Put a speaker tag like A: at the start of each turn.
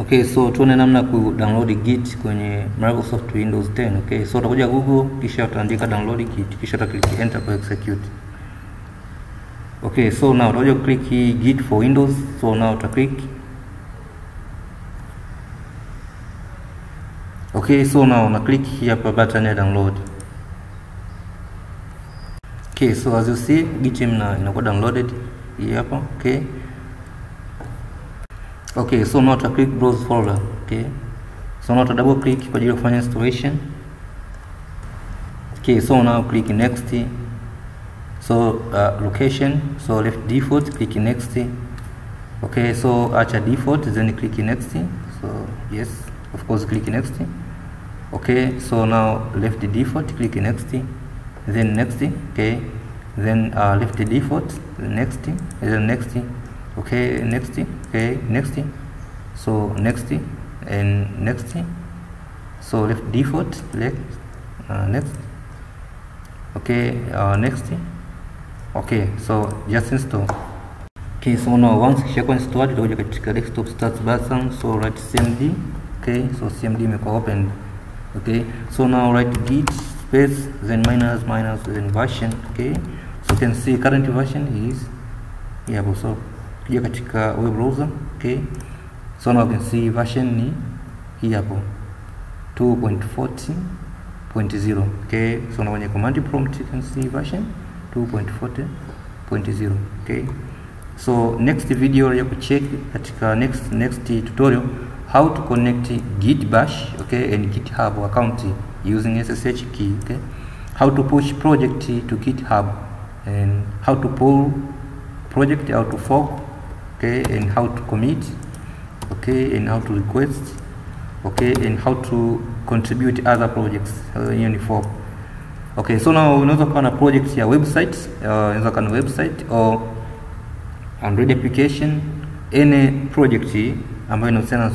A: Okay, so tuone namna ku download Git kwenye Microsoft Windows 10. Okay, so utakuja Google kisha utaandika download Git kisha utaklik enter to execute. Okay, so now utakuja click Git for Windows. So now utaklik. Okay, so now una click hapa button ya download. Okay, so as you see Git inakuwa downloaded hapa. Okay. Okay, so now to click browse folder. Okay, so now to double click kwa ajili ya kufanya installation. Okay, so now click next. So location, so left default, click next. Okay, so acha default, then click next. So yes, of course click next. Okay, so now left default, click next, then next. Okay, then left default, next, then next. Okay, next. Okay, next. So next and next. So left default, next. Okay, next. Okay, so just install. Okay, so now once kishakuwa installed utakuja katika desktop start button, so write cmd. Okay, so cmd imekuwa open. Okay, so now write git space then minus then version. Okay, so you can see current version is here. So kuja katika web browser. Okay, so now you can see version ni hii hapo 2.40.0. Okay, so now kwenye command prompt you can see version 2.40.0. Okay, so next video ya kucheck katika next tutorial how to connect GIT-BASH, okay, and GitHub account using SSH key. Okay, how to push project to GitHub and how to pull project, how to fork, okay, and how to commit, okay, and how to request, okay, and how to contribute other projects in fork. Okay, so now unaweza kuwa na project ya website, unaweza kuwa na website or Android application, any project ambayo inahusiana